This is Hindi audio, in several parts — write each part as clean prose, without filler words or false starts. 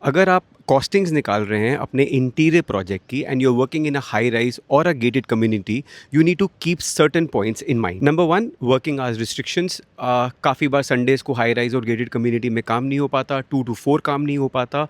अगर आप कॉस्टिंग्स निकाल रहे हैं अपने इंटीरियर प्रोजेक्ट की and you are working in a high rise और a gated community, you need to keep certain points in mind. Number one, working hours restrictions. काफ़ी बार संडेज को हाई राइज और गेटेड कम्युनिटी में काम नहीं हो पाता, 2 to 4 काम नहीं हो पाता,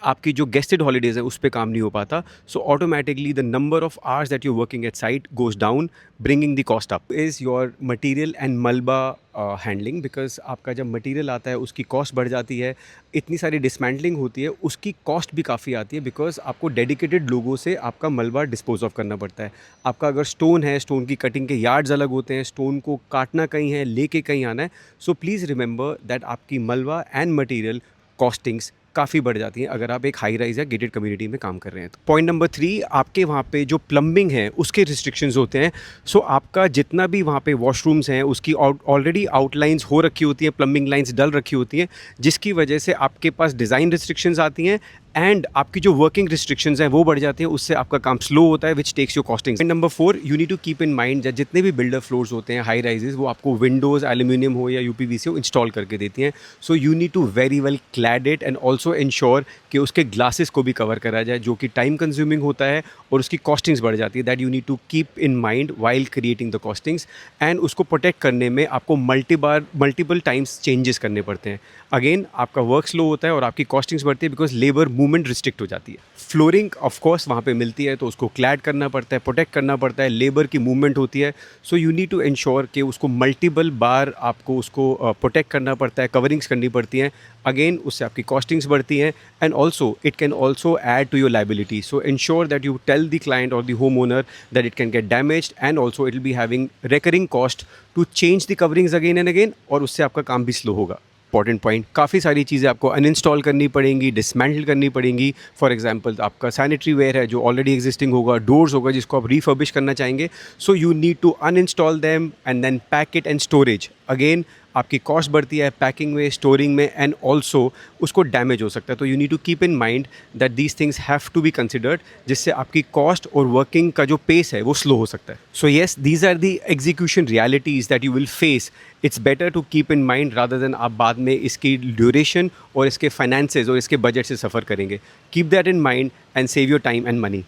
आपकी जो गेस्टेड हॉलीडेज है उस पर काम नहीं हो पाता। So automatically the number of hours that you working at site goes down, bringing the cost up. Is your material and मलबा हैंडलिंग, बिकॉज आपका जब मटीरियल आता है उसकी कॉस्ट बढ़ जाती है, इतनी सारी डिसमेंटलिंग होती है, उसकी कॉस्ट भी काफ़ी आती है, बिकॉज आपको डेडिकेटेड लोगों से आपका मलबा डिस्पोज ऑफ करना पड़ता है। आपका अगर स्टोन है, स्टोन की कटिंग के यार्ड्स अलग होते हैं, स्टोन को काटना कहीं है, लेके कहीं आना है। सो प्लीज़ रिमेंबर दैट आपकी मलबा एंड मटीरियल कॉस्टिंग्स काफ़ी बढ़ जाती हैं अगर आप एक हाई राइज या गेटेड कम्युनिटी में काम कर रहे हैं। तो पॉइंट नंबर 3, आपके वहाँ पे जो प्लम्बिंग है उसके रिस्ट्रिक्शंस होते हैं। सो आपका जितना भी वहाँ पे वॉशरूम्स हैं उसकी ऑलरेडी आउटलाइंस हो रखी होती हैं, प्लम्बिंग लाइंस डल रखी होती हैं, जिसकी वजह से आपके पास डिज़ाइन रिस्ट्रिक्शंस आती हैं एंड आपकी जो वर्किंग रिस्ट्रिक्शंस हैं वो बढ़ जाती हैं, उससे आपका काम स्लो होता है, which takes your costing. Number 4, you need to keep in mind जितने भी बिल्डर फ्लोर्स होते हैं हाई राइजेस, वो आपको विंडोज़ एल्यूमिनियम हो या यूपीवीसी हो इंस्टॉल करके देती हैं। So you need to very well clad it and also ensure कि उसके ग्लासेस को भी कवर करा जाए, जो कि टाइम कंज्यूमिंग होता है और उसकी कॉस्टिंग्स बढ़ जाती है। That you need to keep in mind while creating the costings. And उसको प्रोटेक्ट करने में आपको मल्टीपल टाइम्स चेंजेस करने पड़ते हैं। अगेन आपका वर्क स्लो होता है और आपकी कॉस्टिंग्स बढ़ती है, बिकॉज लेबर मूवमेंट रिस्ट्रिक्ट हो जाती है। फ्लोरिंग ऑफ कोर्स वहाँ पे मिलती है तो उसको क्लैड करना पड़ता है, प्रोटेक्ट करना पड़ता है, लेबर की मूवमेंट होती है। So you need to ensure कि उसको मल्टीपल बार आपको उसको प्रोटेक्ट करना पड़ता है, कवरिंग्स करनी पड़ती हैं। अगेन उससे आपकी कॉस्टिंग्स बढ़ती हैं and also it can also add to your liability. So ensure that you tell the client और the home owner that it can get damaged and also it will be having recurring cost to change the coverings again and again, और उससे आपका काम भी स्लो होगा। इंपॉर्टेंट पॉइंट, काफ़ी सारी चीज़ें आपको अनइंस्टॉल करनी पड़ेंगी, डिसमेंटल करनी पड़ेंगी। फॉर एग्जांपल आपका सैनिटरी वेयर है जो ऑलरेडी एग्जिस्टिंग होगा, डोर्स होगा जिसको आप रिफर्बिश करना चाहेंगे। So you need to uninstall them and then pack it and storage. Again आपकी कॉस्ट बढ़ती है पैकिंग में, स्टोरिंग में, एंड ऑल्सो उसको डैमेज हो सकता है। तो you need to keep in mind that these things have to be considered, जिससे आपकी कॉस्ट और वर्किंग का जो पेस है वो स्लो हो सकता है। So yes, these are the execution realities that you will face. It's better to keep in mind rather than आप बाद में इसकी ड्यूरेशन और इसके फाइनेंसेस और इसके बजट से सफ़र करेंगे। Keep that in mind and save your time and money.